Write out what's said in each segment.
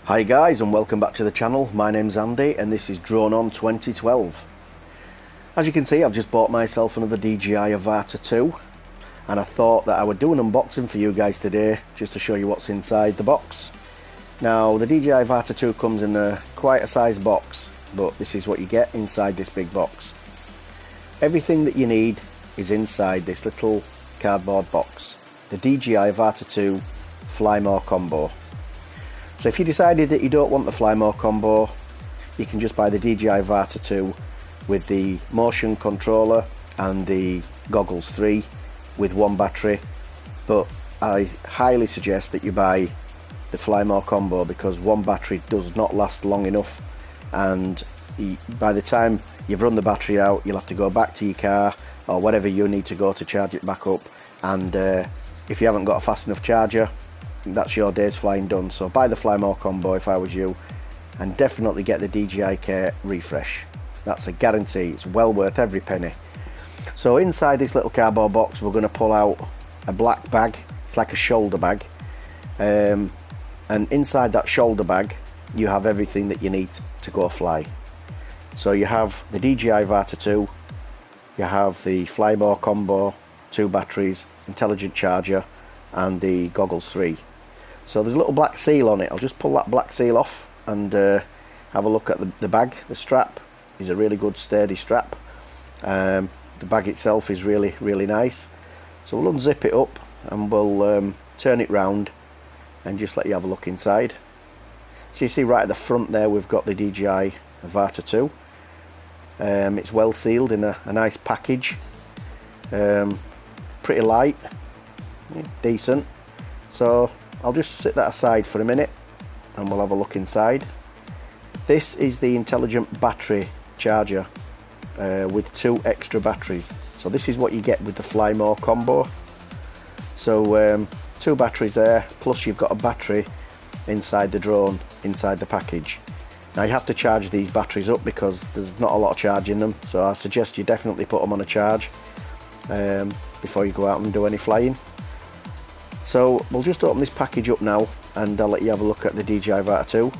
Hi guys, and welcome back to the channel. My name's Andy and this is Drone On 2012. As you can see, I've just bought myself another DJI Avata 2 and I thought that I would do an unboxing for you guys today just to show you what's inside the box. Now the DJI Avata 2 comes in quite a size box, but this is what you get inside this big box. Everything that you need is inside this little cardboard box. The DJI Avata 2 Fly More Combo. So if you decided that you don't want the Fly More Combo, you can just buy the DJI Avata 2 with the motion controller and the goggles 3 with one battery, but I highly suggest that you buy the Fly More Combo because one battery does not last long enough, and by the time you've run the battery out you'll have to go back to your car or whatever you need to go to charge it back up, and if you haven't got a fast enough charger, that's your day's flying done. So buy the Fly More Combo if I was you, and definitely get the DJI Care Refresh. That's a guarantee, it's well worth every penny. So inside this little cardboard box we're going to pull out a black bag. It's like a shoulder bag, and inside that shoulder bag you have everything that you need to go fly. So you have the DJI Avata 2, you have the Fly More Combo, 2 batteries, intelligent charger and the goggles 3. So there's a little black seal on it. I'll just pull that black seal off and have a look at the bag. The strap is a really good sturdy strap. The bag itself is really nice. So we'll unzip it up and we'll turn it round and just let you have a look inside. So you see right at the front there we've got the DJI Avata 2. It's well sealed in a nice package. Pretty light, decent. So I'll just sit that aside for a minute and we'll have a look inside. This is the intelligent battery charger with 2 extra batteries. So this is what you get with the Fly More Combo. So 2 batteries there, plus you've got a battery inside the drone, inside the package. Now you have to charge these batteries up because there's not a lot of charge in them, so I suggest you definitely put them on a charge before you go out and do any flying. So we'll just open this package up now and I'll let you have a look at the DJI Avata 2.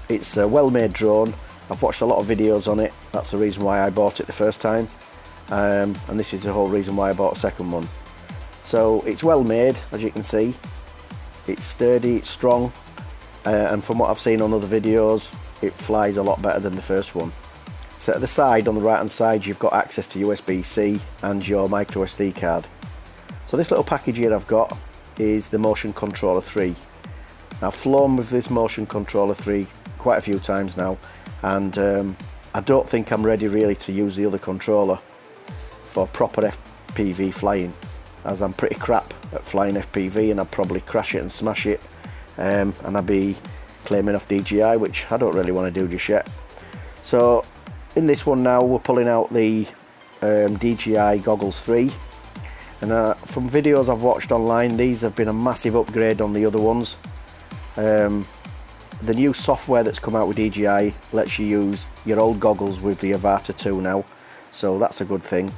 It's a well-made drone. I've watched a lot of videos on it. That's the reason why I bought it the first time, and this is the whole reason why I bought a second one. So it's well made, as you can see. It's sturdy, it's strong, and from what I've seen on other videos it flies a lot better than the first one. So at the side, on the right hand side, you've got access to USB-C and your micro SD card. So this little package here I've got is the motion controller 3. Now, I've flown with this motion controller 3 quite a few times now, and I don't think I'm ready really to use the other controller for proper FPV flying, as I'm pretty crap at flying FPV and I'd probably crash it and smash it, and I'd be claiming off DJI, which I don't really want to do just yet. So in this one now we're pulling out the DJI goggles 3. And from videos I've watched online, these have been a massive upgrade on the other ones. The new software that's come out with DJI lets you use your old goggles with the Avata 2 now, so that's a good thing.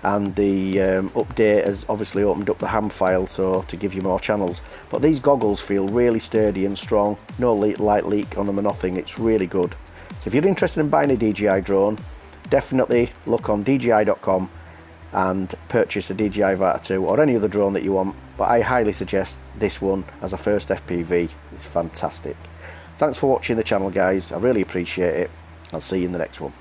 And the update has obviously opened up the ham file, so to give you more channels. But these goggles feel really sturdy and strong, no light leak on them or nothing. It's really good. So if you're interested in buying a DJI drone, definitely look on DJI.com and purchase a DJI Avata 2 or any other drone that you want, but I highly suggest this one as a first FPV. It's fantastic. Thanks for watching the channel guys, I really appreciate it. I'll see you in the next one.